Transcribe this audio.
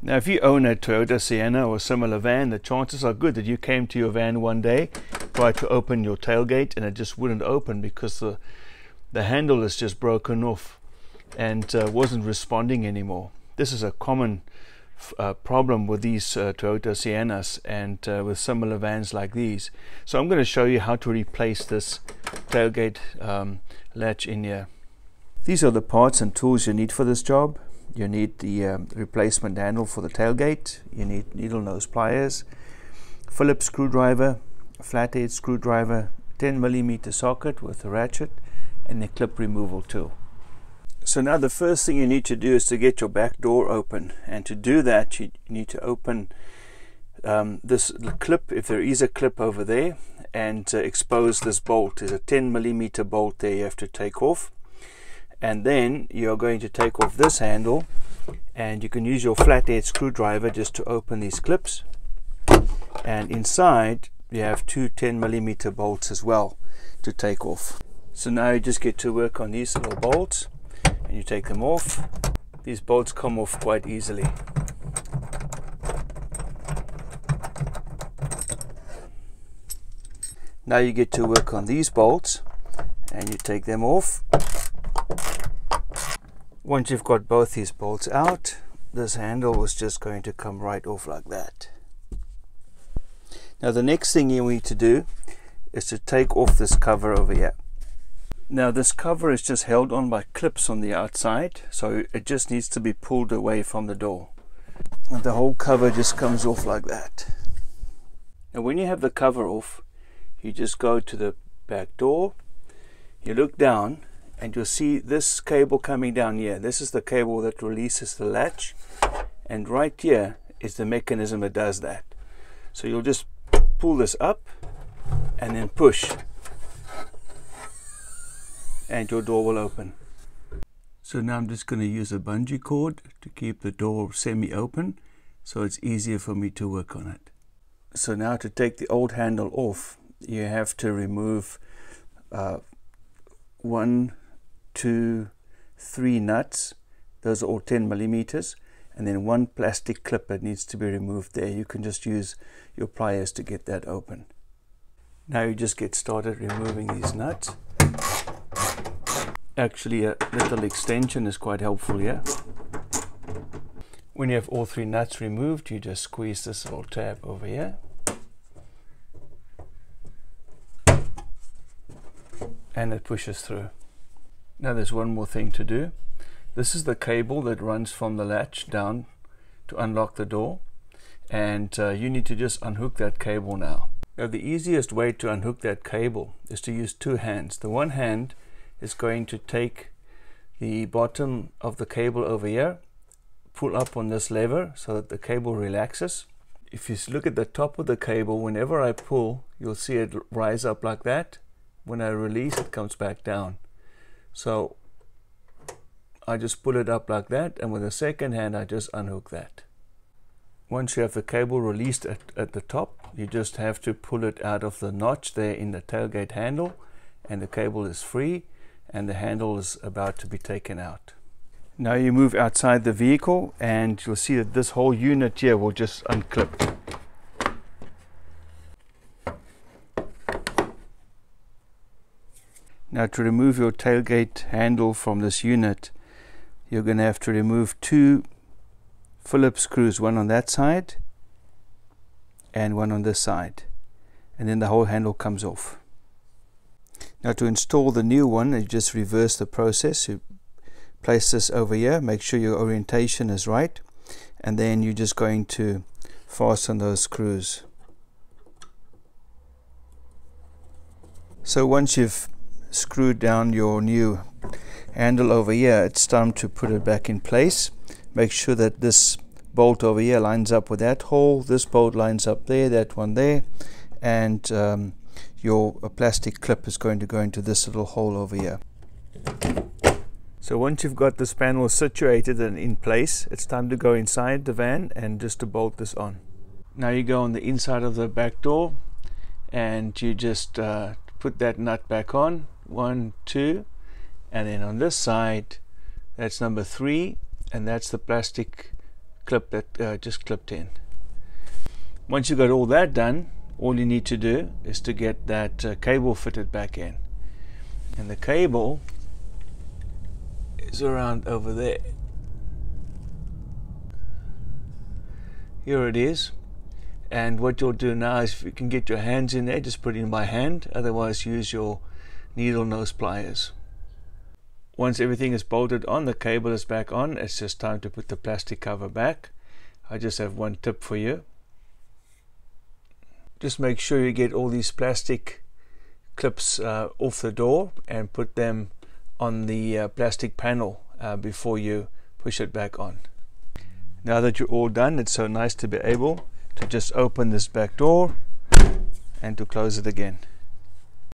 Now if you own a Toyota Sienna or similar van, the chances are good that you came to your van one day, tried to open your tailgate, and it just wouldn't open because the handle is just broken off and wasn't responding anymore. This is a common problem with these Toyota Siennas and with similar vans like these. So I'm going to show you how to replace this tailgate latch in here. These are the parts and tools you need for this job. You need the replacement handle for the tailgate, you need needle nose pliers, Phillips screwdriver, a flathead screwdriver, 10mm socket with a ratchet, and a clip removal tool. So now the first thing you need to do is to get your back door open, and to do that you need to open this clip, if there is a clip over there, and expose this bolt. There's a 10mm bolt there you have to take off, and then you're going to take off this handle, and you can use your flathead screwdriver just to open these clips, and inside you have two 10mm bolts as well to take off. So now you just get to work on these little bolts and you take them off. These bolts come off quite easily. Now you get to work on these bolts and you take them off. Once you've got both these bolts out, this handle is just going to come right off like that. Now the next thing you need to do is to take off this cover over here. Now this cover is just held on by clips on the outside, so it just needs to be pulled away from the door. And the whole cover just comes off like that. Now when you have the cover off, you just go to the back door, you look down, and you'll see this cable coming down here. This is the cable that releases the latch, and right here is the mechanism that does that. So you'll just pull this up and then push, and your door will open. So now I'm just going to use a bungee cord to keep the door semi-open, so it's easier for me to work on it. So now to take the old handle off, you have to remove 1, 2, 3 nuts. Those are all 10mm, and then 1 plastic clip that needs to be removed there. You can just use your pliers to get that open. Now you just get started removing these nuts. Actually, a little extension is quite helpful here. When you have all 3 nuts removed, you just squeeze this little tab over here, and it pushes through. Now there's one more thing to do. This is the cable that runs from the latch down to unlock the door, and you need to just unhook that cable now. Now the easiest way to unhook that cable is to use 2 hands. The one hand is going to take the bottom of the cable over here, pull up on this lever so that the cable relaxes. If you look at the top of the cable, whenever I pull, you'll see it rise up like that. When I release, it comes back down. So I just pull it up like that, and with the second hand I just unhook that. Once you have the cable released at the top, you just have to pull it out of the notch there in the tailgate handle, and the cable is free and the handle is about to be taken out. Now you move outside the vehicle and you'll see that this whole unit here will just unclip. Now to remove your tailgate handle from this unit, you're going to have to remove 2 Phillips screws, one on that side and one on this side, and then the whole handle comes off. Now to install the new one, you just reverse the process. You place this over here, make sure your orientation is right, and then you're just going to fasten those screws. So once you've screwed down your new handle over here, it's time to put it back in place. Make sure that this bolt over here lines up with that hole, this bolt lines up there, that one there, and your plastic clip is going to go into this little hole over here. So once you've got this panel situated and in place, it's time to go inside the van and just to bolt this on. Now you go on the inside of the back door and you just put that nut back on, 1, 2, and then on this side, that's number 3, and that's the plastic clip that just clipped in. Once you've got all that done, all you need to do is to get that cable fitted back in. And the cable is around over there. Here it is. And what you'll do now is, if you can get your hands in there, just put it in by hand. Otherwise, use your needle nose pliers. Once everything is bolted on, the cable is back on, it's just time to put the plastic cover back. I just have one tip for you. Just make sure you get all these plastic clips off the door and put them on the plastic panel before you push it back on. Now that you're all done, it's so nice to be able to just open this back door and to close it again.